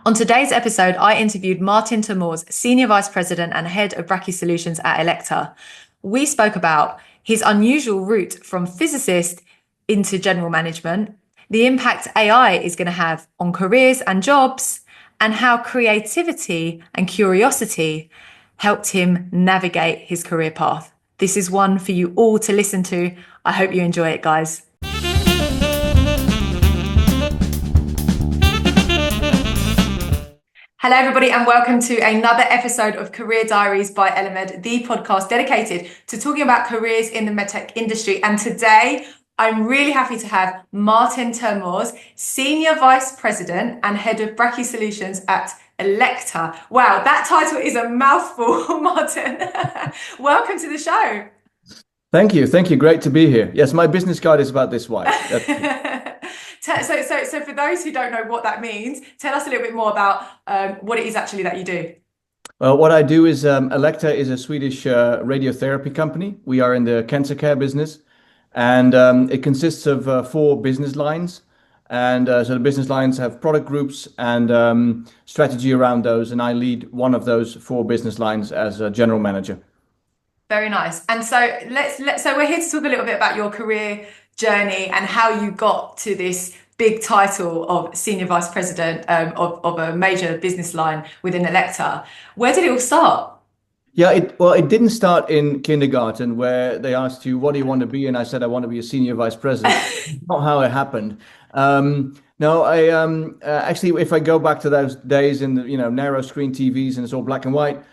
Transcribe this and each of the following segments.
On today's episode, I interviewed Maarten ter, Senior Vice President and Head of Brachy Solutions at Elekta. We spoke about his unusual route from physicist into general management, the impact AI is going to have on careers and jobs, and how creativity and curiosity helped him navigate his career path. This is one for you all to listen to. I hope you enjoy it, guys. Hello, everybody, and welcome to another episode of Career Diaries by Elemed, the podcast dedicated to talking about careers in the MedTech industry. And today, I'm really happy to have Maarten ter, Senior Vice President and Head of Brachy Solutions at Elekta. Wow, that title is a mouthful, Maarten. Welcome to the show. Thank you. Thank you. Great to be here. Yes, my business card is about this wide. So for those who don't know what that means, tell us a little bit more about what it is actually that you do. Well, what I do is Elekta is a Swedish radiotherapy company. We are in the cancer care business, and it consists of 4 business lines. And so the business lines have product groups and strategy around those. And I lead one of those 4 business lines as a general manager. Very nice. And so so we're here to talk a little bit about your career journey and how you got to this big title of Senior Vice President of a major business line within Elekta. Where did it all start? Yeah, it didn't start in kindergarten where they asked you, what do you want to be? And I said, I want to be a senior vice president. Not how it happened. No, I actually, if I go back to those days in the, narrow screen TVs and it's all black and white,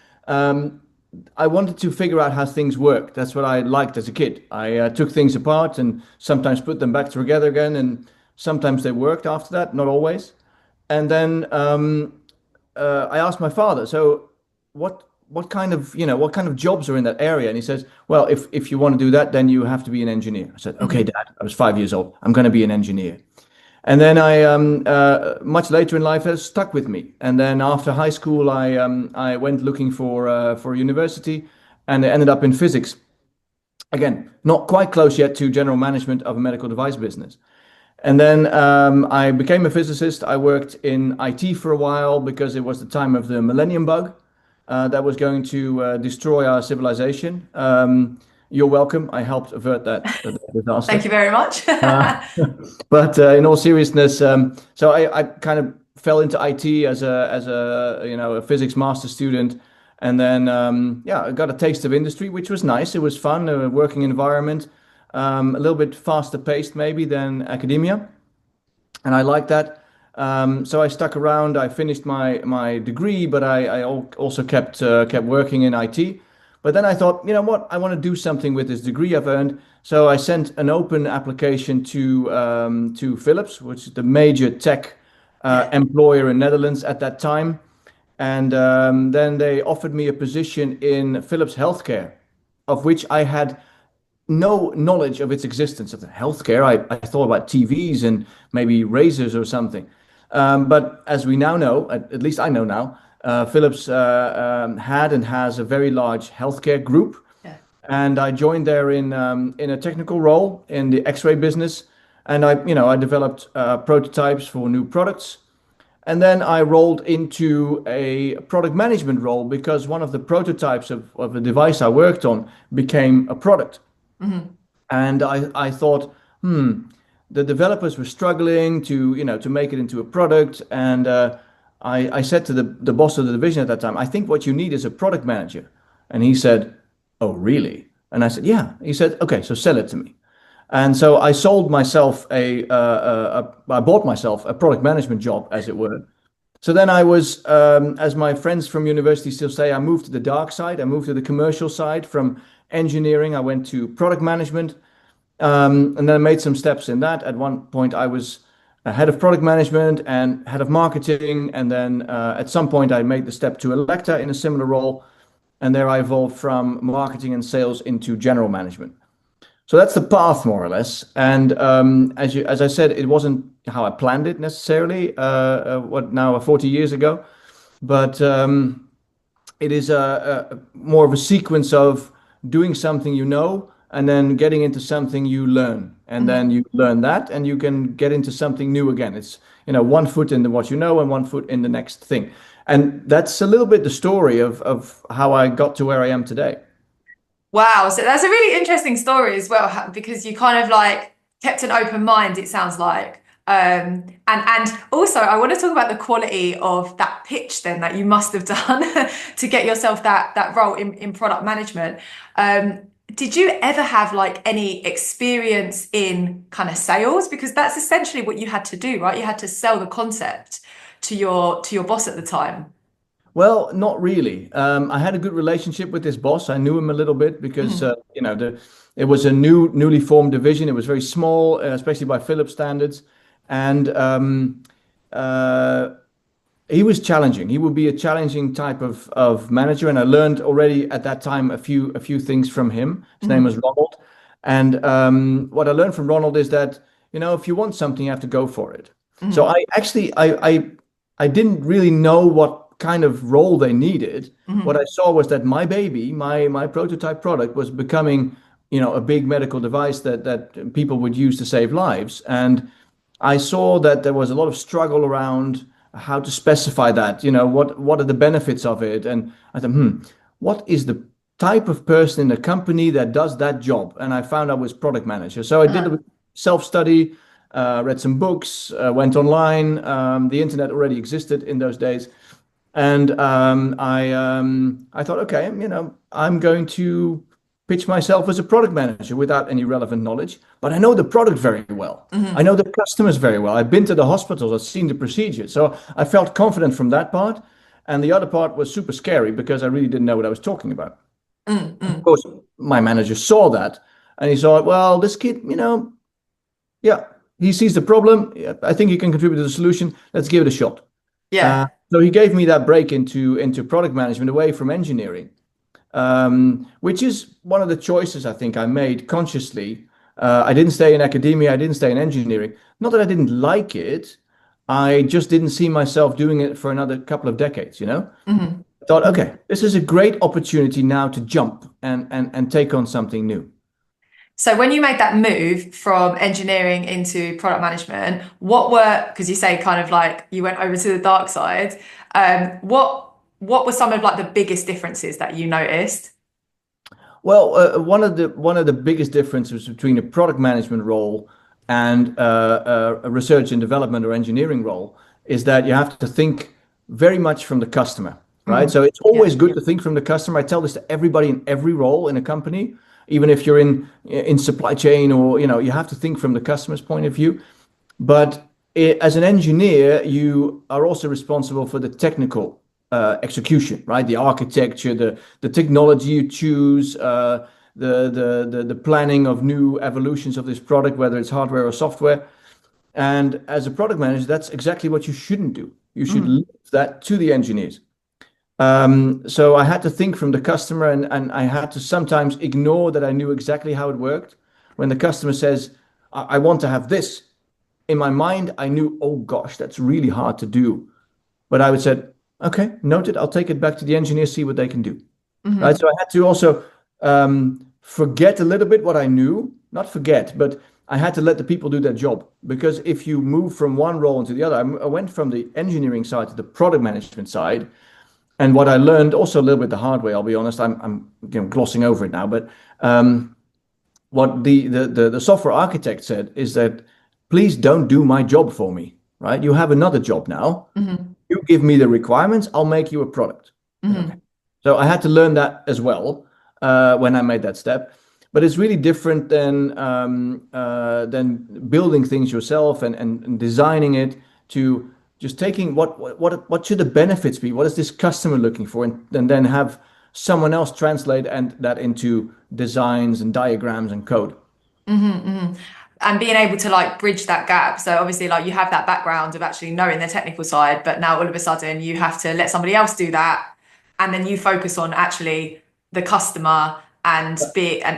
I wanted to figure out how things work. That's what I liked as a kid. I took things apart and sometimes put them back together again, and sometimes they worked after that, not always. And then I asked my father, so what kind of jobs are in that area? And he says, well, if you want to do that, then you have to be an engineer. I said, okay, Dad. I was 5 years old. I'm going to be an engineer. And then I, much later in life, it stuck with me. And then after high school, I went looking for university, and I ended up in physics. Again, not quite close yet to general management of a medical device business. And then I became a physicist. I worked in IT for a while because it was the time of the millennium bug that was going to destroy our civilization. You're welcome. I helped avert that disaster. Thank you very much. But in all seriousness, so I kind of fell into IT as a physics master student, and then I got a taste of industry, which was nice. It was fun, a working environment, a little bit faster paced maybe than academia, and I liked that. So I stuck around. I finished my degree, but I also kept working in IT. But then I thought, you know what, I want to do something with this degree I've earned. So I sent an open application to Philips, which is the major tech employer in Netherlands at that time. And then they offered me a position in Philips Healthcare, of which I had no knowledge of its existence. Of the healthcare, I thought about TVs and maybe razors or something. But as we now know, at least I know now, Philips had and has a very large healthcare group, and I joined there in a technical role in the X-ray business, and I developed prototypes for new products, and then I rolled into a product management role because one of the prototypes of the device I worked on became a product, and I thought, the developers were struggling to make it into a product, and I said to the boss of the division at that time, I think what you need is a product manager. And he said, oh, really? And I said, yeah. He said, okay, so sell it to me. And so I sold myself I bought myself a product management job, as it were. So then I was, as my friends from university still say, I moved to the dark side. I moved to the commercial side. From engineering, I went to product management. And then I made some steps in that. At one point, I was head of product management and head of marketing. And then at some point, I made the step to Elekta in a similar role. And there I evolved from marketing and sales into general management. So that's the path, more or less. And as I said, it wasn't how I planned it necessarily, 40 years ago. But it is more of a sequence of doing something and then getting into something you learn, and then you learn that, and you can get into something new again. It's, one foot in what you know and one foot in the next thing. And that's a little bit the story of how I got to where I am today. Wow, so that's a really interesting story as well, because you kind of like kept an open mind, it sounds like. And also I want to talk about the quality of that pitch then that you must have done to get yourself that role in product management. Did you ever have like any experience in kind of sales? Because that's essentially what you had to do, right? You had to sell the concept to your boss at the time. Well, not really. I had a good relationship with this boss. I knew him a little bit because Mhm. it was a newly formed division. It was very small, especially by Philips standards, and uh, he was challenging. He would be a challenging type of manager, and I learned already at that time a few things from him. His name was Mhm. Ronald, and what I learned from Ronald is that if you want something, you have to go for it. So Mhm. I actually I didn't really know what kind of role they needed. What I Mhm. saw was that my baby, my prototype product, was becoming a big medical device that people would use to save lives, and I saw that there was a lot of struggle around how to specify that. What are the benefits of it? And I thought, what is the type of person in the company that does that job? And I found I was product manager. So I did Uh-huh. a self-study, read some books, went online. The internet already existed in those days. And I thought, okay, I'm going to pitch myself as a product manager without any relevant knowledge, but I know the product very well. I know Mhm. the customers very well. I've been to the hospitals, I've seen the procedure. So I felt confident from that part. And the other part was super scary because I really didn't know what I was talking about. Mm, Of mm. course, my manager saw that and he saw, well, this kid, yeah, he sees the problem. Yeah, I think he can contribute to the solution. Let's give it a shot. Yeah. So he gave me that break into product management away from engineering, which is one of the choices I think I made consciously. I didn't stay in academia, I didn't stay in engineering. Not that I didn't like it, I just didn't see myself doing it for another couple of decades. Mhm. I thought, okay, this is a great opportunity now to jump and take on something new. So when you made that move from engineering into product management, because you say kind of like you went over to the dark side, what were some of like the biggest differences that you noticed? Well, one of the biggest differences between a product management role and a research and development or engineering role is that you have to think very much from the customer, right? So Mhm. it's Yeah. always good to think from the customer. I tell this to everybody in every role in a company, even if you're in supply chain or you have to think from the customer's point of view. But as an engineer, you are also responsible for the technical execution, right? The architecture, the technology you choose, the planning of new evolutions of this product, whether it's hardware or software. And as a product manager, that's exactly what you shouldn't do. You should Mhm. leave that to the engineers. So I had to think from the customer, and I had to sometimes ignore that I knew exactly how it worked. When the customer says, I want to have this, in my mind, I knew, oh gosh, that's really hard to do. But I would say, okay, noted. I'll take it back to the engineers, see what they can do. Right. So Mhm. I had to also forget a little bit what I knew, not forget, but I had to let the people do their job. Because if you move from one role into the other, I went from the engineering side to the product management side. And what I learned also a little bit the hard way, I'll be honest, I'm glossing over it now, but um, what the software architect said is that please don't do my job for me, right? You have another job now. Mhm. You give me the requirements, I'll make you a product. Okay. Mhm. So I had to learn that as well when I made that step. But it's really different than building things yourself and designing it to just taking what should the benefits be? What is this customer looking for? And then have someone else translate and that into designs and diagrams and code. Mhm. Mhm. And being able to like bridge that gap. So obviously like you have that background of actually knowing the technical side, but now all of a sudden you have to let somebody else do that. And then you focus on actually the customer and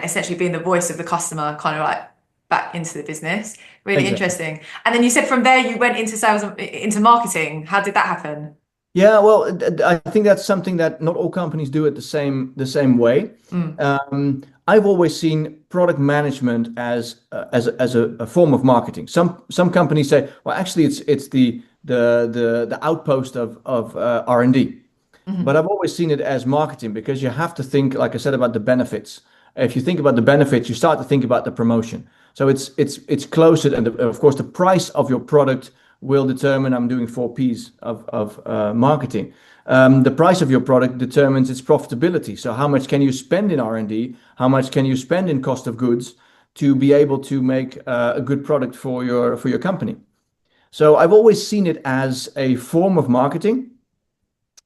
essentially being the voice of the customer kind of like back into the business. Really Exactly. interesting. And then you said from there you went into sales and into marketing. How did that happen? Yeah, well, I think that's something that not all companies do it the same way. Mm, I've always seen product management as a form of marketing. Some companies say, well, actually, it's the outpost of R&D. But mhm, I've always seen it as marketing because you have to think, like I said, about the benefits. If you think about the benefits, you start to think about the promotion. So it's closer, and of course, the price of your product will determine. I'm doing four P's of marketing. The price of your product determines its profitability. So how much can you spend in R&D? How much can you spend in cost of goods to be able to make a good product for your company? So I've always seen it as a form of marketing.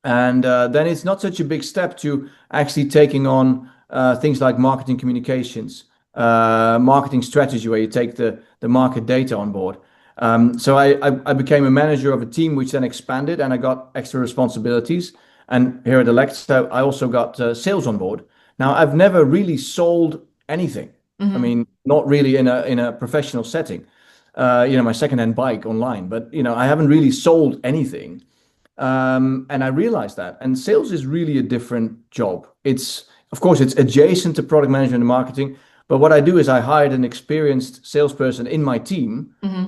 And then it's not such a big step to actually taking on things like marketing communications, marketing strategy, where you take the market data on board. So I became a manager of a team, which then expanded, and I got extra responsibilities. And here at Elekta, I also got sales on board. Now, I've never really sold anything. I mhm. mean, not really in a professional setting. My secondhand bike online, but I haven't really sold anything. And I realized that. And sales is really a different job. Of course, it's adjacent to product management and marketing. But what I do is I hired an experienced salesperson in my team Hmm.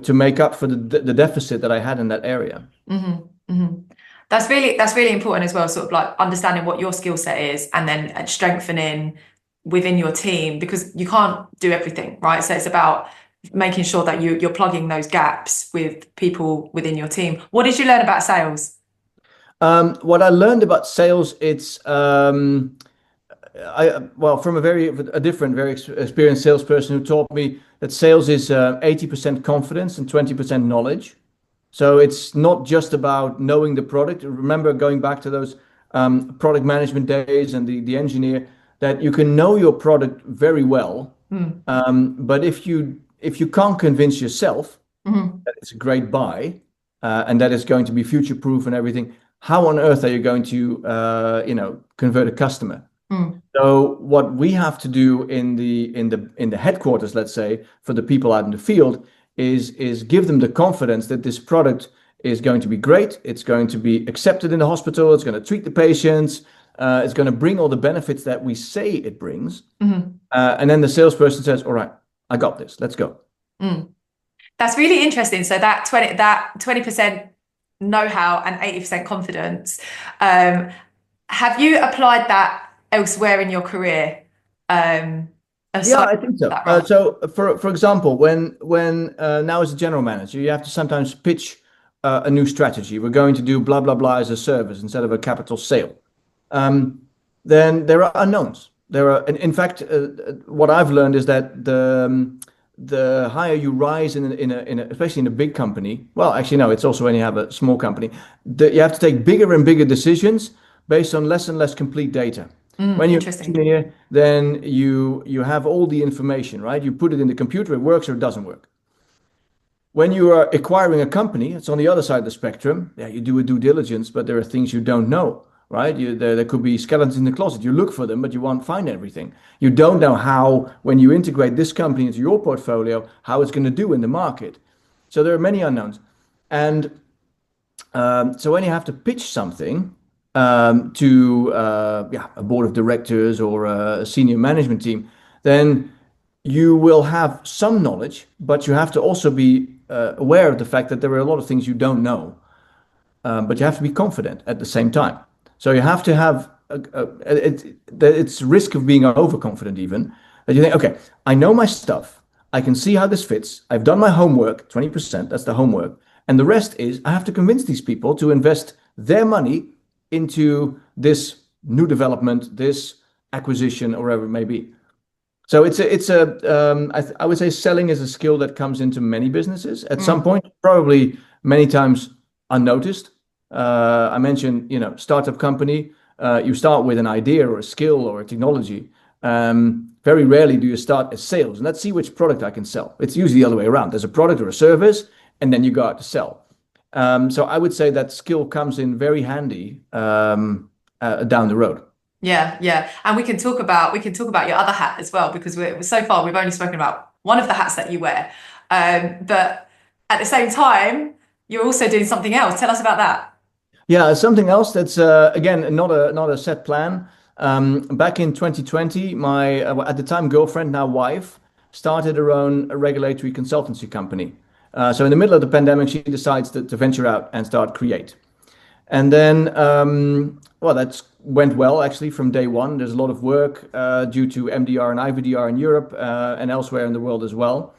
to make up for the deficit that I had in that area. Hmm. Hmm. That's really important as well, sort of like understanding what your skill set is and then strengthening within your team because you can't do everything, right? So it's about making sure that you're plugging those gaps with people within your team. What did you learn about sales? What I learned about sales, it's well, from a different, very experienced salesperson who taught me that sales is 80% confidence and 20% knowledge. So it's not just about knowing the product. Remember going back to those product management days and the engineer, that you can know your product very well, Mm. but if you can't convince yourself Hmm. that it's a great buy and that it's going to be future proof and everything, how on earth are you going to convert a customer? Mm. So what we have to do in the headquarters, let's say, for the people out in the field, is give them the confidence that this product is going to be great. It's going to be accepted in the hospital. It's going to treat the patients. It's going to bring all the benefits that we say it brings. Hmm. And then the salesperson says, "All right, I got this. Let's go." Mm. That's really interesting. So that 20% know-how and 80% confidence. Um, have you applied that elsewhere in your career, Yeah, aside I from think so. that role? So, for example, when now as a general manager, you have to sometimes pitch a new strategy. We're going to do blah blah blah as a service instead of a capital sale. Um, then there are unknowns. In fact, what I've learned is that the higher you rise especially in a big company. Well, actually, no, it's also when you have a small company, that you have to take bigger and bigger decisions based on less and less complete data. Mm, When you're an interesting. engineer, then you have all the information, right? You put it in the computer, it works or it doesn't work. When you are acquiring a company, it's on the other side of the spectrum. Yeah, you do a due diligence, but there are things you don't know, right? There could be skeletons in the closet. You look for them, but you won't find everything. You don't know how, when you integrate this company into your portfolio, how it's going to do in the market. So there are many unknowns. And so when you have to pitch something to yeah, a board of directors or a senior management team, then you will have some knowledge, but you have to also be aware of the fact that there are a lot of things you don't know. But you have to be confident at the same time. So you have to have it's risk of being overconfident even that you think, okay, I know my stuff. I can see how this fits. I've done my homework, 20%, that's the homework. And the rest is I have to convince these people to invest their money into this new development, this acquisition, or whatever it may be. So I would say selling is a skill that comes into many businesses at some Mm, point, probably many times unnoticed. I mentioned, startup company. You start with an idea or a skill or a technology. Very rarely do you start as sales, and let's see which product I can sell. It's usually the other way around. There's a product or a service, and then you go out to sell. So I would say that skill comes in very handy down the road. yeah, yeah. And we can talk about your other hat as well because so far we've only spoken about one of the hats that you wear. But at the same time, you're also doing something else. Tell us about that. Yeah, something else that's again not a set plan. Back in 2020, my at the time girlfriend, now wife, started her own regulatory consultancy company. So in the middle of the pandemic, she decides to venture out and start create. And then, well, that went well actually from day one. There's a lot of work due to MDR and IVDR in Europe and elsewhere in the world as well.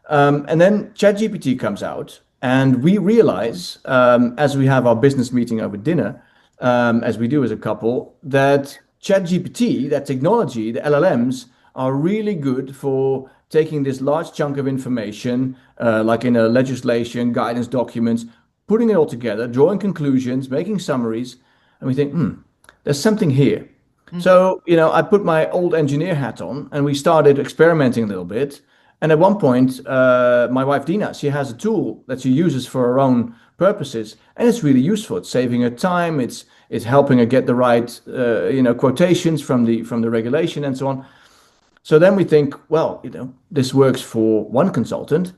And then ChatGPT comes out, and we realize, as we have our business meeting over dinner, as we do as a couple, that ChatGPT, that technology, the LLMs, are really good for taking this large chunk of information, like in a legislation, guidance documents, putting it all together, drawing conclusions, making summaries, and we think, there's something here. So, I put my old engineer hat on and we started experimenting a little bit. And at one point, my wife Dina, she has a tool that she uses for her own purposes, and it's really useful. It's saving her time. It's helping her get the right, quotations from the regulation and so on. So then we think, well, this works for one consultant.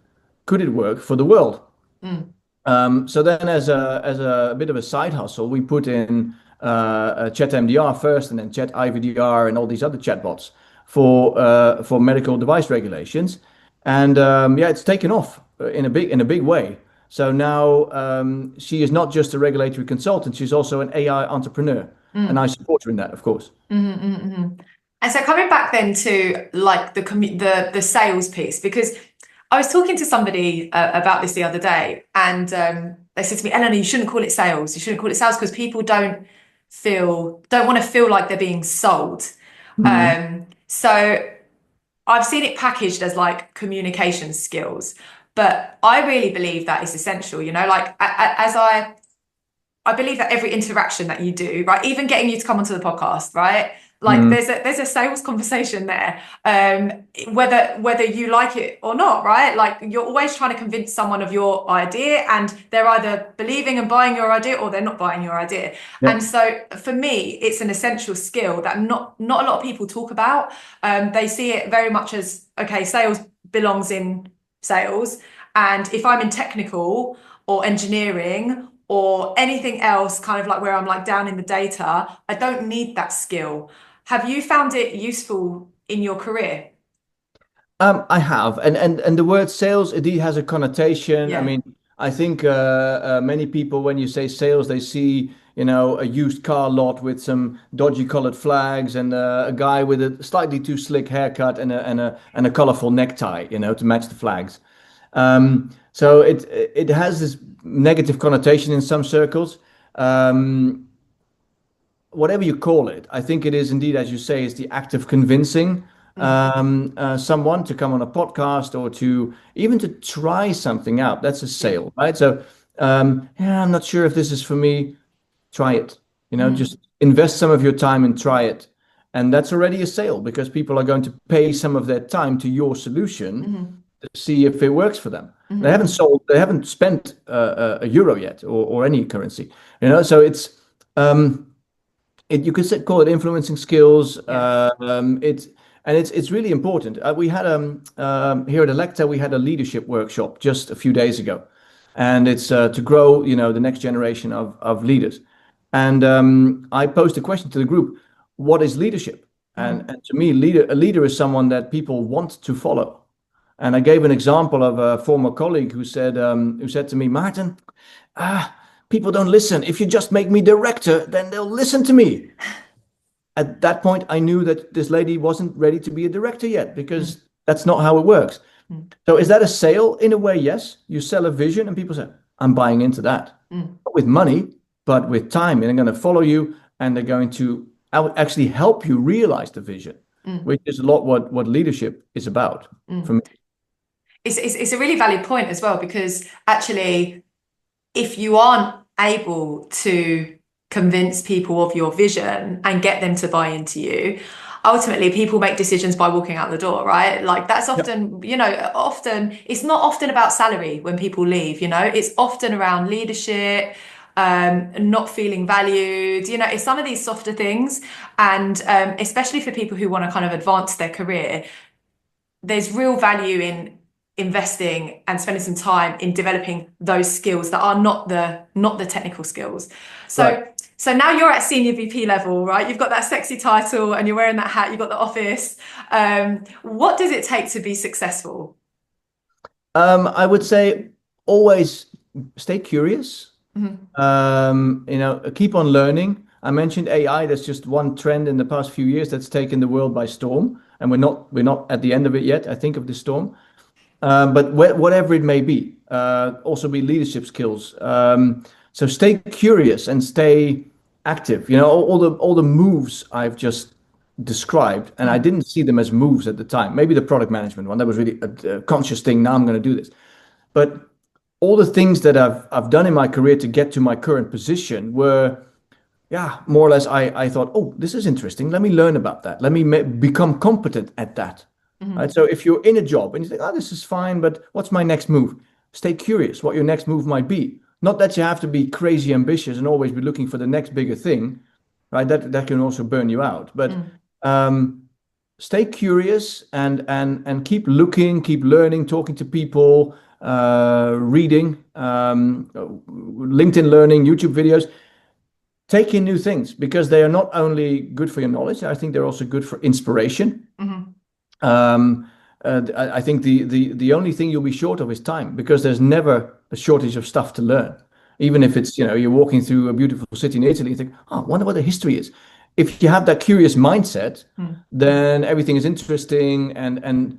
Could it work for the world? So then, as a bit of a side hustle, we put in Chat MDR first, and then Chat IVDR, and all these other chatbots for medical device regulations, and yeah, it's taken off in a big way. So now she is not just a regulatory consultant; she's also an AI entrepreneur, and I support her in that, of course. And so coming back then to like the sales piece, because I was talking to somebody about this the other day, and they said to me, Eleanor, you shouldn't call it sales. You shouldn't call it sales because people don't want to feel like they're being sold. So I've seen it packaged as like communication skills, but I really believe that is essential. Like as I believe that every interaction that you do, right, even getting you to come onto the podcast, right, like there's a sales conversation there, whether you like it or not, right? Like you're always trying to convince someone of your idea, and they're either believing and buying your idea or they're not buying your idea. Yeah. And so for me, it's an essential skill that not a lot of people talk about. They see it very much as, okay, sales belongs in sales, and if I'm in technical or engineering or anything else, kind of like where I'm like down in the data, I don't need that skill. Have you found it useful in your career? I have, and the word sales indeed has a connotation. I Yeah. mean, I think many people, when you say sales, they see, a used car lot with some dodgy colored flags and a guy with a slightly too slick haircut and a colorful necktie, to match the flags. So it has this negative connotation in some circles. Whatever you call it, I think it is indeed, as you say, is the act of convincing someone to come on a podcast or to even to try something out. That's a sale, right? So, yeah, I'm not sure if this is for me. Try it. Just invest some of your time and try it. And that's already a sale because people are going to pay some of their time to your solution to see if it works for them. They haven't spent a euro yet or any currency. So you could call it influencing skills. It's really important. We had here at Elekta we had a leadership workshop just a few days ago, and it's to grow the next generation of leaders. And I posed a question to the group: what is leadership? And to me, a leader is someone that people want to follow. And I gave an example of a former colleague who said to me, Maarten, people don't listen. If you just make me director, then they'll listen to me. At that point, I knew that this lady wasn't ready to be a director yet because that's not how it works. So is that a sale? In a way, yes. You sell a vision and people say, I'm buying into that. Not with money, but with time. And they're going to follow you and they're going to actually help you realize the vision, which is a lot what leadership is about for me. It's a really valid point as well, because actually, if you aren't able to convince people of your vision and get them to buy into you, ultimately people make decisions by walking out the door, right? Like that's often, often it's not often about salary when people leave, it's often around leadership, not feeling valued, it's some of these softer things. And especially for people who want to kind of advance their career, there's real value in investing and spending some time in developing those skills that are not the technical skills. So Right. so now you're at senior VP level, right? You've got that sexy title and you're wearing that hat, you've got the office. What does it take to be successful? I would say always stay curious. Mhm. Keep on learning. I mentioned AI. That's just one trend in the past few years that's taken the world by storm, and we're not at the end of it yet, I think, of the storm. But whatever it may be, also be leadership skills. So stay curious and stay active. All the moves I've just described, and I didn't see them as moves at the time. Maybe the product management one, that was really a conscious thing. Now I'm going to do this. But all the things that I've done in my career to get to my current position were, yeah, more or less. I thought, oh, this is interesting. Let me learn about that. Let me become competent at that. Right. Mhm. So if you're in a job and you think, oh, this is fine, but what's my next move? Stay curious what your next move might be. Not that you have to be crazy ambitious and always be looking for the next bigger thing, right? That can also burn you out. But Mm. um, stay curious and keep looking, keep learning, talking to people, reading, LinkedIn learning, YouTube videos. Take in new things because they are not only good for your knowledge, I think they're also good for inspiration. Mhm. Um, I think the only thing you'll be short of is time because there's never a shortage of stuff to learn. Even if it's, you're walking through a beautiful city in Italy, you think, oh, I wonder what the history is. If you have that curious mindset, Mm. then everything is interesting. And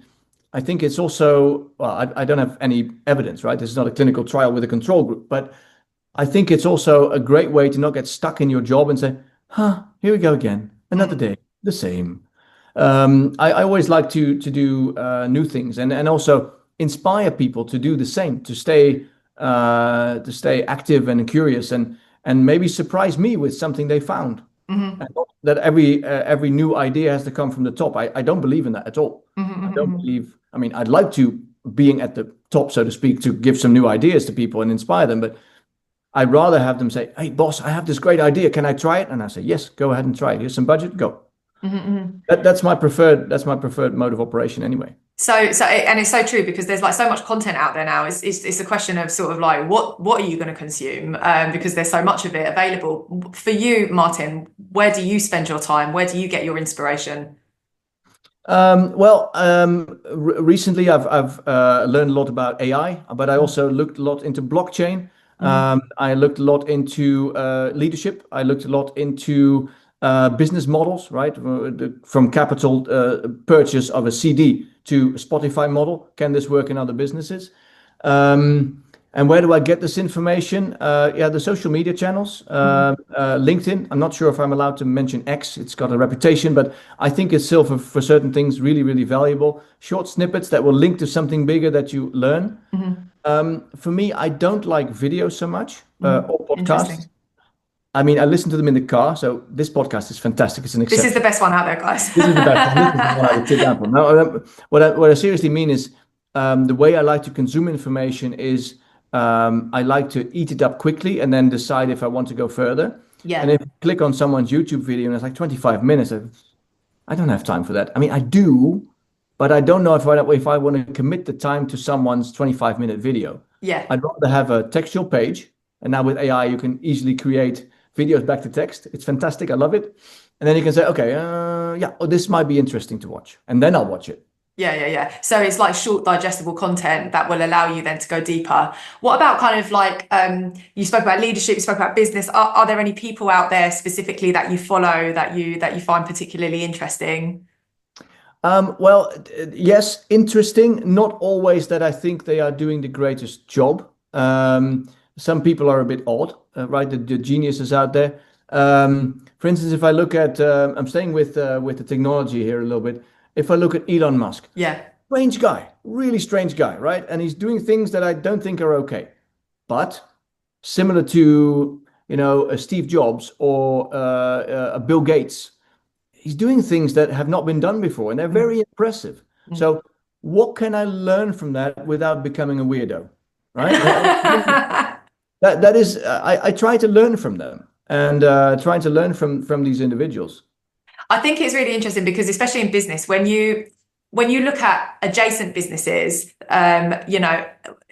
I think it's also, well, I don't have any evidence, right? This is not a clinical trial with a control group, but I think it's also a great way to not get stuck in your job and say, huh, here we go again, another Mm. day, the same. I always like to do new things and also inspire people to do the same, to stay active and curious and maybe surprise me with something they found. Mhm. And not that every new idea has to come from the top. I don't believe in that at all. Mhm. I Mhm. don't Mhm. believe. I mean, I'd like to being at the top, so to speak, to give some new ideas to people and inspire them, but I'd rather have them say, "Hey, boss, I have this great idea. Can I try it?" And I say, "Yes, go ahead and try it. Here's some budget. Go." Mhm. Mhm. That's my preferred mode of operation anyway. And it's so true because there's like so much content out there now. It's a question of sort of like what are you going to consume? Because there's so much of it available. For you, Martin, where do you spend your time? Where do you get your inspiration? Well, recently I've learned a lot about AI, but I also looked a lot into blockchain. Mhm. I looked a lot into leadership. I looked a lot into business models, right? From capital purchase of a CD to a Spotify model. Can this work in other businesses? Um, and where do I get this information? Yeah, the social media channels, Mhm. LinkedIn. I'm not sure if I'm allowed to mention X. It's got a reputation, but I think it's still for certain things really, really valuable. Short snippets that will link to something bigger that you learn. Mhm. For me, I don't like video so much Mhm. or podcasts. Interesting. I mean, I listen to them in the car. So this podcast is fantastic. It's an This is the exception. best one out there, guys. This is the best one. This is the one I would sit down for. Now, what I seriously mean is the way I like to consume information is I like to eat it up quickly and then decide if I want to go further. And Yeah. if I click on someone's YouTube video and it's like 25 minutes, I don't have time for that. I mean, I do, but I don't know if I want to commit the time to someone's 25-minute video. Yeah. I'd rather have a textual page. And now with AI, you can easily create videos back to text. It's fantastic. I love it. And then you can say, okay, yeah, oh, this might be interesting to watch. And then I'll watch it. Yeah, yeah, yeah. So it's like short, digestible content that will allow you then to go deeper. What about kind of like you spoke about leadership, you spoke about business. Are there any people out there specifically that you follow that you find particularly interesting? Well, yes, interesting. Not always that I think they are doing the greatest job. Some people are a bit odd, right? The geniuses out there. For instance, if I look at, I'm staying with the technology here a little bit. If I look at Elon Musk, Yeah. strange guy, really strange guy, right? And he's doing things that I don't think are okay. But similar to, a Steve Jobs or a Bill Gates, he's doing things that have not been done before, and they're Mm, very impressive. mm. So, what can I learn from that without becoming a weirdo, right? That is, I try to learn from them and trying to learn from these individuals. I think it's really interesting because especially in business, when you look at adjacent businesses,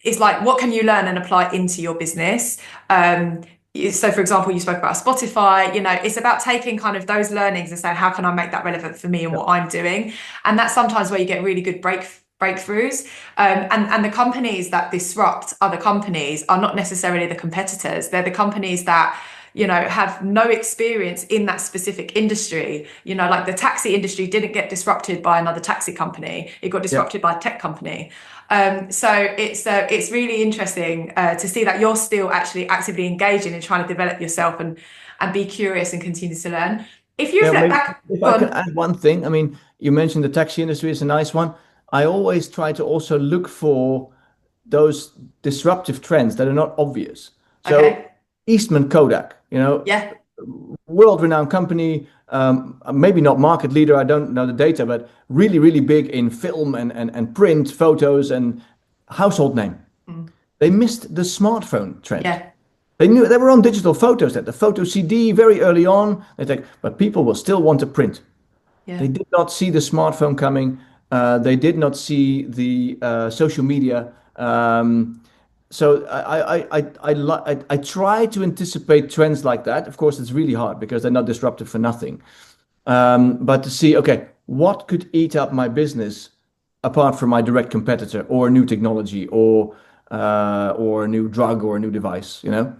it's like, what can you learn and apply into your business? So, for example, you spoke about Spotify, it's about taking kind of those learnings and saying, how can I make that relevant for me and what I'm doing? And that's sometimes where you get really good breakthroughs. And the companies that disrupt other companies are not necessarily the competitors. They're the companies that have no experience in that specific industry. Like the taxi industry didn't get disrupted by another taxi company. It got disrupted by a tech company. So it's really interesting to see that you're still actually actively engaging and trying to develop yourself and be curious and continue to learn. If you Yeah, reflect maybe back if I can on, add one thing. I mean, you mentioned the taxi industry is a nice one. I always try to also look for those disruptive trends that are not obvious. So okay, Eastman Kodak, yeah, world-renowned company, maybe not market leader, I don't know the data, but really, really big in film and print, photos, and household name. mm, They missed the smartphone trend. yeah, They knew they were on digital photos, that the photo CD very early on. They think, but people will still want to print. yeah. They did not see the smartphone coming. They did not see the social media. So I try to anticipate trends like that. Of course, it's really hard because they're not disruptive for nothing. But to see, okay, what could eat up my business apart from my direct competitor or a new technology or a new drug or a new device, you know?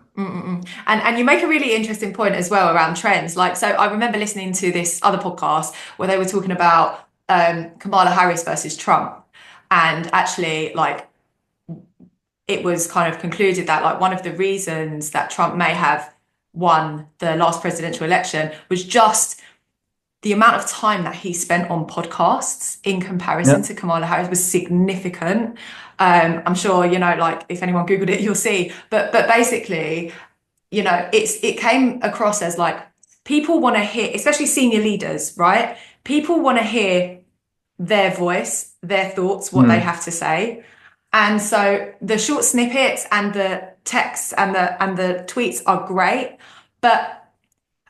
And you make a really interesting point as well around trends. Like, so I remember listening to this other podcast where they were talking about Kamala Harris versus Trump, and actually, like, it was kind of concluded that like one of the reasons that Trump may have won the last presidential election was just the amount of time that he spent on podcasts in comparison Yeah. to Kamala Harris was significant. I'm sure, like if anyone Googled it, you'll see. But basically, it came across as like people want to hear, especially senior leaders, right? People want to hear their voice, their thoughts, what they Mm. have to say. And so the short snippets and the texts and the tweets are great, but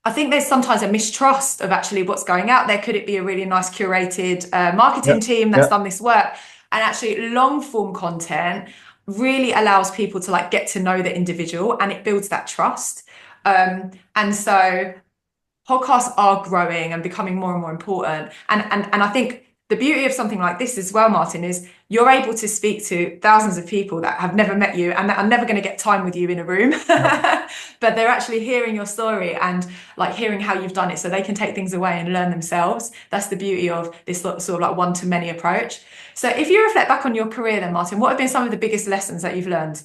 I think there's sometimes a mistrust of actually what's going out there. Could it be a really nice curated Yeah. marketing team that's Yeah. done this work? And actually, long form content really allows people to like get to know the individual and it builds that trust. And so podcasts are growing and becoming more and more important. And I think the beauty of something like this as well, Maarten, is you're able to speak to thousands of people that have never met you and that are never going to get time with you in a room, but they're actually hearing your story and like hearing how you've done it so they can take things away and learn themselves. That's the beauty of this sort of like one-to-many approach. So if you reflect back on your career then, Maarten, what have been some of the biggest lessons that you've learned?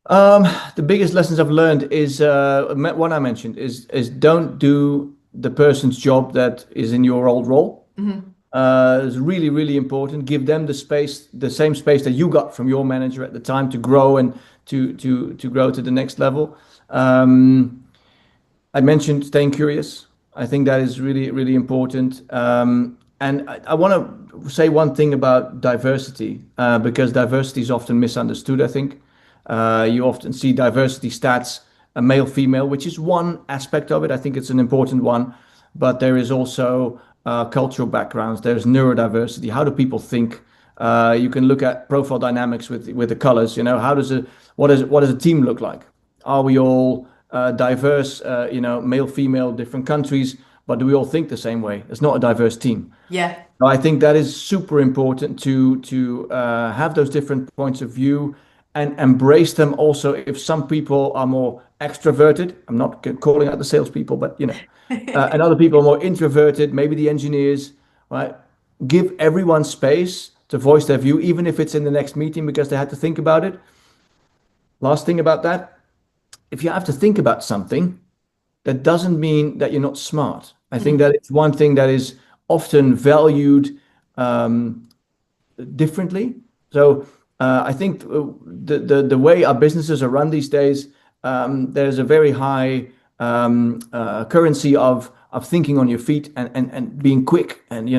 Um, the biggest lessons I've learned is one I mentioned is don't do the person's job that is in your old role. Mm-hmm. It's really, really important. Give them the space, the same space that you got from your manager at the time to grow and to grow to the next level. Um, I mentioned staying curious. I think that is really, really important. And I want to say one thing about diversity, because diversity is often misunderstood, I think. You often see diversity stats, a male, female, which is one aspect of it. I think it's an important one. But there is also cultural backgrounds. There's neurodiversity. How do people think? You can look at profile dynamics with the colors. How does what does a team look like? Are we all diverse? Male, female, different countries, but do we all think the same way? It's not a diverse team. Yeah. So I think that is super important to have those different points of view and embrace them. Also, if some people are more extroverted, I'm not calling out the salespeople, but and other people are more introverted, maybe the engineers, right? Give everyone space to voice their view, even if it's in the next meeting because they had to think about it. Last thing about that, if you have to think about something, that doesn't mean that you're not smart. I think that it's one thing that is often valued um, differently. So I think the way our businesses are run these days, there's a very high currency of thinking on your feet and being quick and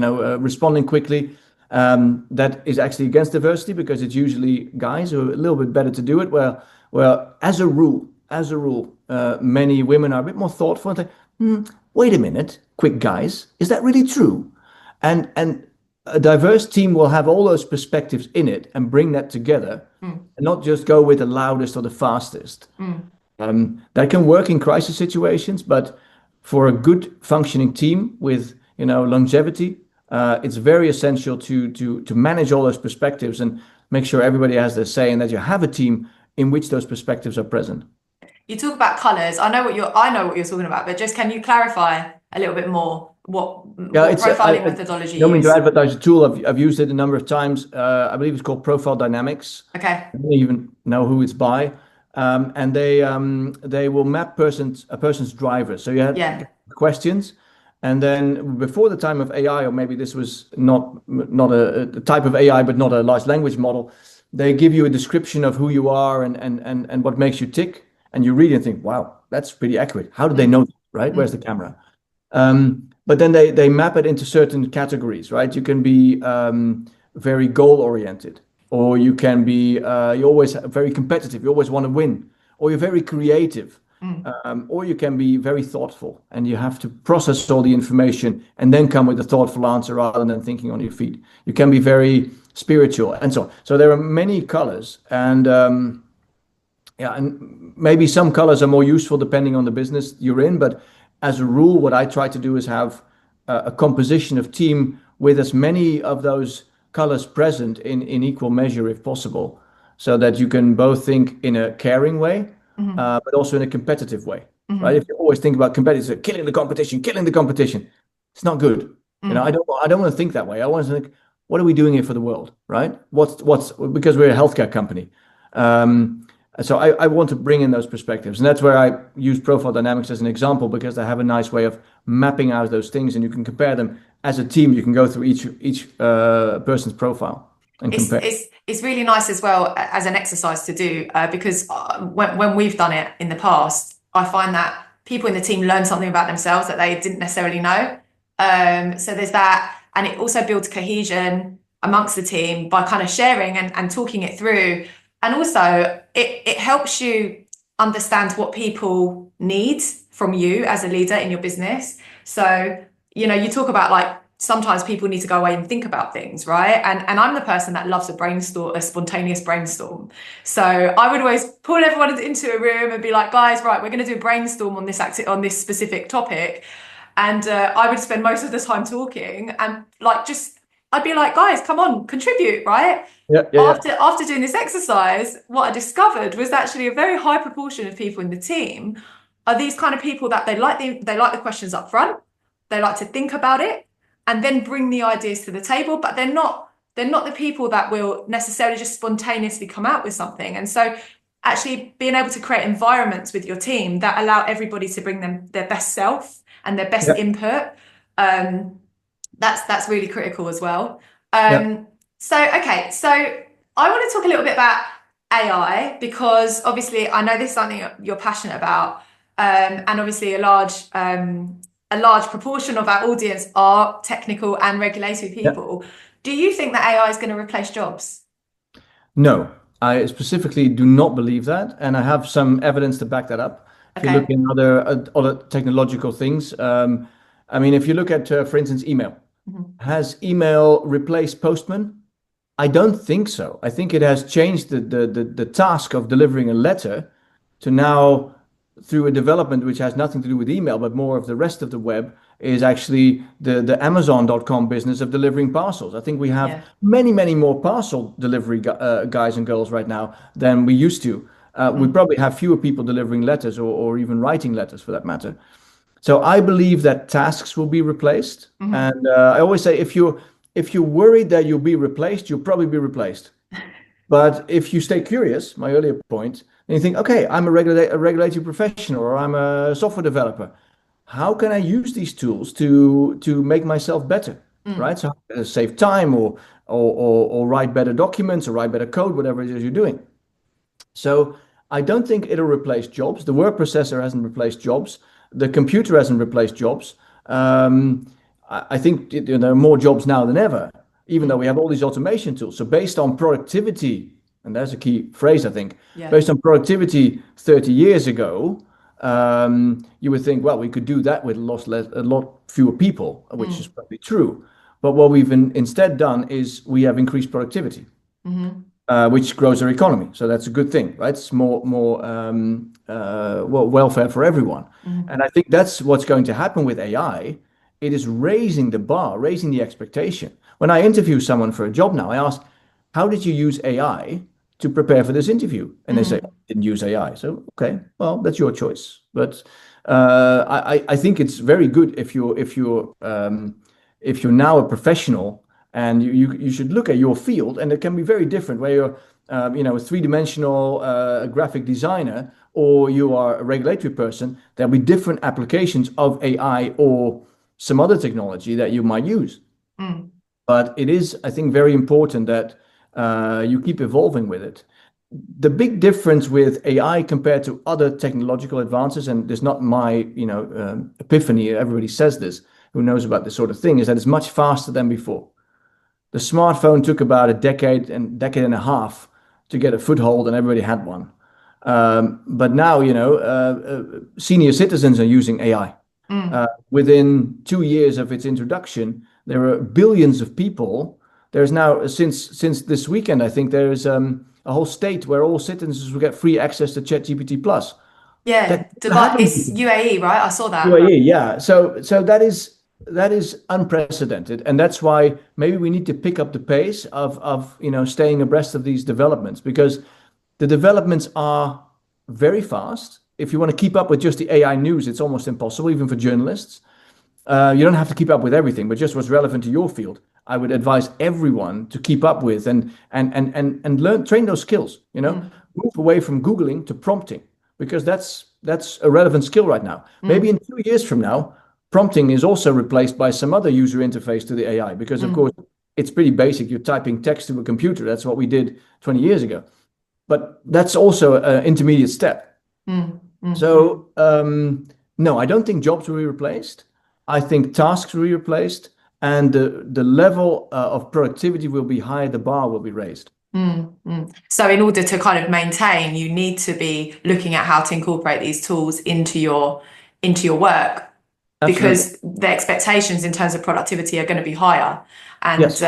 responding quickly. That is actually against diversity because it's usually guys who are a little bit better to do it. Well, as a rule, many women are a bit more thoughtful and think, wait a minute, quick guys, is that really true? And a diverse team will have all those perspectives in it and bring that together Mm, and not just go with the loudest or the fastest. mm. That can work in crisis situations, but for a good functioning team with longevity, it's very essential to manage all those perspectives and make sure everybody has their say and that you have a team in which those perspectives are present. You talk about colors. I know what you're talking about, but just can you clarify a little bit more Yeah, what profiling I methodology don't you mean to use? advertise a tool. I've used it a number of times. I believe it's called Profile Dynamics. Okay. I don't even know who it's by. And they will map a person's driver. So you have Yeah. questions, and then before the time of AI, or maybe this was not a type of AI, but not a large language model, they give you a description of who you are and what makes you tick, and you read it and think, wow, that's pretty accurate. How did they Mm, know that, right? Where's the mm, camera? But then they map it into certain categories, right? You can be very goal oriented, or you can be you're always very competitive. You always want to win, or you're very creative, mm. or you can be very thoughtful, and you have to process all the information and then come with a thoughtful answer rather than thinking on your feet. You can be very spiritual, and so on. So there are many colors, and yeah, and maybe some colors are more useful depending on the business you're in, but as a rule, what I try to do is have a composition of team with as many of those colors present in equal measure if possible, so that you can both think in a caring way, Mhm, but also in a competitive way, right? If mhm, you always think about competitors, killing the competition, it's not good. mm. I don't want to think that way. I want to think, what are we doing here for the world, right? What's because we're a healthcare company. Um, so I want to bring in those perspectives, and that's where I use profile dynamics as an example because they have a nice way of mapping out those things, and you can compare them as a team. You can go through each person's profile and It's compare. it's it's really nice as well as an exercise to do because when we've done it in the past, I find that people in the team learn something about themselves that they didn't necessarily know. So there's that, and it also builds cohesion amongst the team by kind of sharing and talking it through, and also it helps you understand what people need from you as a leader in your business. So you talk about like sometimes people need to go away and think about things, right? And I'm the person that loves a spontaneous brainstorm. So I would always pull everyone into a room and be like, guys, right, we're going to do a brainstorm on this specific topic. And I would spend most of the time talking and like just I'd be like, guys, come on, contribute, right? Yeah, yeah, yeah, After doing this exercise, what I discovered was actually a very high proportion of people in the team are these kind of people that they like the questions up front, they like to think about it, and then bring the ideas to the table, but they're not the people that will necessarily just spontaneously come out with something. And so actually being able to create environments with your team that allow everybody to bring their best self and their best yeah, input, um, that's really critical as well. yeah, So I want to talk a little bit about AI because obviously I know this is something you're passionate about, and obviously a large proportion of our audience are technical and regulatory yeah. people. Do you think that AI is going to replace jobs? No, I specifically do not believe that, and I have some evidence to back that up. If you look Okay. in other technological things, I mean, if you look at, for instance, email, Mhm. has email replaced postman? I don't think so. I think it has changed the task of delivering a letter to now, through a development which has nothing to do with email, but more of the rest of the web, is actually the Amazon.com business of delivering parcels. I think we have Yeah. many more parcel delivery guys and girls right now than we used to. We Mm. probably have fewer people delivering letters or even writing letters for that matter. So I believe that tasks will be replaced. Mhm. And I always say if you're worried that you'll be replaced, you'll probably be replaced. But if you stay curious, my earlier point, and you think, okay, I'm a regulatory professional or I'm a software developer. How can I use these tools to make myself better? Mm. Right? So save time or write better documents or write better code, whatever it is you're doing. So I don't think it'll replace jobs. The word processor hasn't replaced jobs. The computer hasn't replaced jobs. Um, I think there are more jobs now than ever, even though Mm. we have all these automation tools. So based on productivity, and that's a key phrase, I think, Yeah. based on productivity 30 years ago, you would think, well, we could do that with a lot fewer people, which is Mm. probably true. But what we've instead done is we have increased productivity, which grows our economy. So that's a good thing, right? It's more welfare for everyone. And I think that's what's going to happen with AI. It is raising the bar, raising the expectation. When I interview someone for a job now, I ask, how did you use AI to prepare for this interview? And they say, I didn't use AI. So, okay, well, that's your choice. But I think it's very good if you're now a professional, and you should look at your field, and it can be very different where you're a three-dimensional graphic designer, or you are a regulatory person. There'll be different applications of AI or some other technology that you might use. But it is, I think, very important that you keep evolving with it. The big difference with AI compared to other technological advances, and there's not my epiphany, everybody says this, who knows about this sort of thing, is that it's much faster than before. The smartphone took about a decade and a half to get a foothold, and everybody had one. But now, senior citizens are using AI. Within 2 years of its introduction, there are billions of people. There's now, since this weekend, I think there's a whole state where all citizens will get free access to ChatGPT Plus. Yeah, it's UAE, right? I saw that. UAE, yeah. So that is unprecedented, and that's why maybe we need to pick up the pace of staying abreast of these developments, because the developments are very fast. If you want to keep up with just the AI news, it's almost impossible, even for journalists. You don't have to keep up with everything, but just what's relevant to your field. I would advise everyone to keep up with and train those skills. Move away from Googling to prompting, because that's a relevant skill right now. Maybe in 2 years from now, prompting is also replaced by some other user interface to the AI, because of course it's pretty basic. You're typing text to a computer. That's what we did 20 years ago. But that's also an intermediate step. So no, I don't think jobs will be replaced. I think tasks will be replaced, and the level of productivity will be higher. The bar will be raised. So in order to kind of maintain, you need to be looking at how to incorporate these tools into your work. Absolutely. Because the expectations in terms of productivity are going to be higher, and Yes.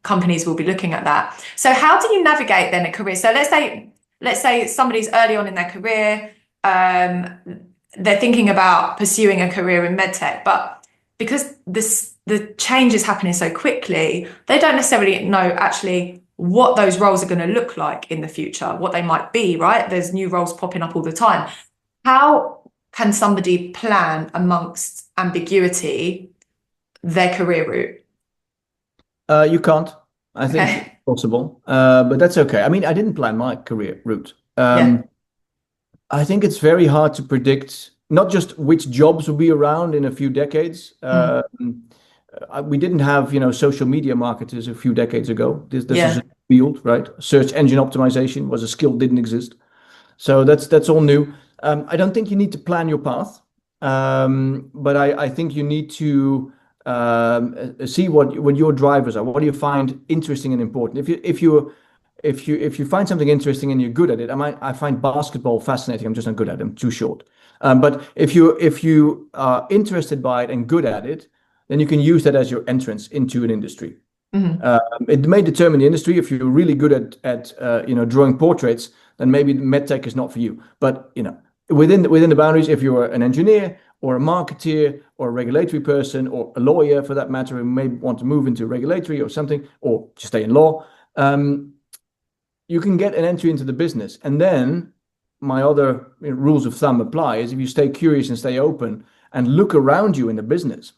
Companies will be looking at that. So how do you navigate then a career? So let's say somebody's early on in their career, they're thinking about pursuing a career in MedTech, but because the change is happening so quickly, they don't necessarily know actually what those roles are going to look like in the future, what they might be, right? There's new roles popping up all the time. How can somebody plan amongst ambiguity their career route? You can't. I think it's possible, but that's okay. I mean, I didn't plan my career route. I think it's very hard to predict not just which jobs will be around in a few decades. We didn't have, social media marketers a few decades ago. This is a field, right? Search engine optimization was a skill, didn't exist. So that's all new. I don't think you need to plan your path, but I think you need to see what your drivers are. What do you find interesting and important? If you find something interesting and you're good at it, I find basketball fascinating. I'm just not good at it. I'm too short. But if you are interested by it and good at it, then you can use that as your entrance into an industry. It may determine the industry. If you're really good at drawing portraits, then maybe MedTech is not for you. But within the boundaries, if you're an engineer or a marketeer or a regulatory person or a lawyer for that matter, who may want to move into regulatory or something, or just stay in law, you can get an entry into the business. And then my other rules of thumb apply is if you stay curious and stay open and look around you in the business,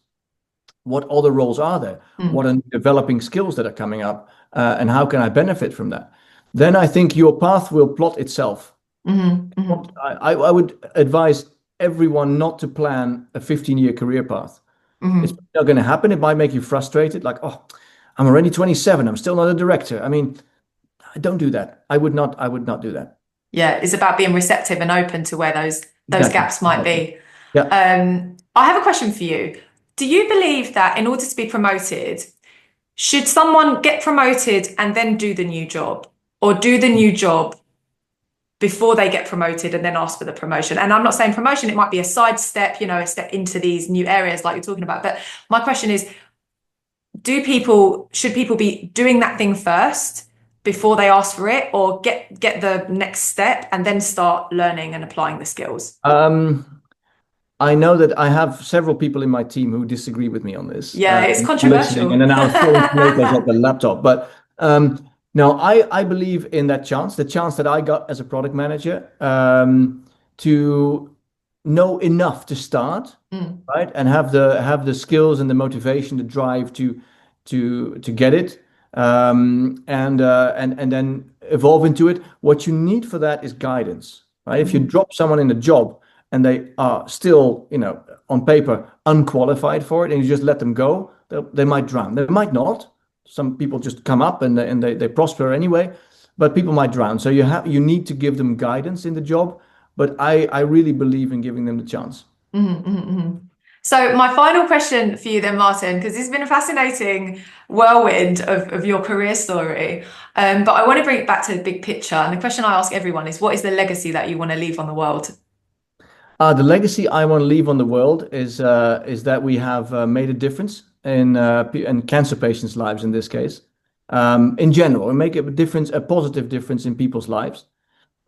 what other roles are there? What are developing skills that are coming up? And how can I benefit from that? Then I think your path will plot itself. I would advise everyone not to plan a 15-year career path. It's not going to happen. It might make you frustrated, like, oh, I'm already 27. I'm still not a director. I mean, don't do that. I would not do that. Yeah, it's about being receptive and open to where those gaps might be. Yeah. I have a question for you. Do you believe that in order to be promoted, should someone get promoted and then do the new job, or do the new job before they get promoted and then ask for the promotion? And I'm not saying promotion, it might be a side step, a step into these new areas like you're talking about. But my question is, should people be doing that thing first before they ask for it, or get the next step and then start learning and applying the skills? I know that I have several people in my team who disagree with me on this. Yeah, it's Listening and controversial. then now throwing tomatoes at the laptop. But no, I believe in that chance, the chance that I got as a product manager, to know enough to start, right, and have the skills and the motivation, the drive to get it, and then evolve into it. What you need for that is guidance, right? If you drop someone in a job and they are still, on paper unqualified for it, and you just let them go, they might drown. They might not. Some people just come up and they prosper anyway, but people might drown. So you need to give them guidance in the job. But I really believe in giving them the chance. So my final question for you then, Maarten, because it's been a fascinating whirlwind of your career story, but I want to bring it back to the big picture. And the question I ask everyone is, what is the legacy that you want to leave on the world? The legacy I want to leave on the world is that we have made a difference in cancer patients' lives in this case. In general, and make a difference, a positive difference in people's lives.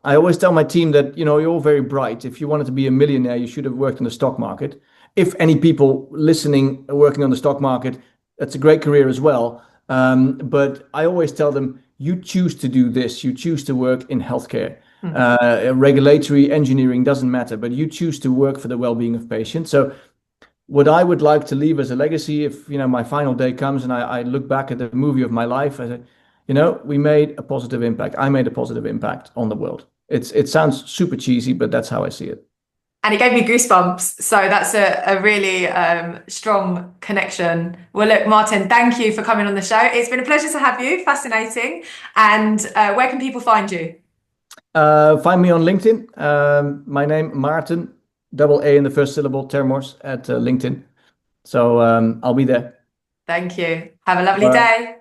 I always tell my team that, you're all very bright. If you wanted to be a millionaire, you should have worked in the stock market. If any people listening are working on the stock market, that's a great career as well. But I always tell them, you choose to do this. You choose to work in healthcare. Regulatory engineering doesn't matter, but you choose to work for the well-being of patients. So what I would like to leave as a legacy, if my final day comes and I look back at the movie of my life, I say, we made a positive impact. I made a positive impact on the world. It sounds super cheesy, but that's how I see it. And it gave me goosebumps. So that's a really strong connection. Well, look, Maarten, thank you for coming on the show. It's been a pleasure to have you. Fascinating. And where can people find you? Find me on LinkedIn. My name, Maarten, double A in the first syllable, Termors at LinkedIn. So I'll be there. Thank you. Have a lovely day.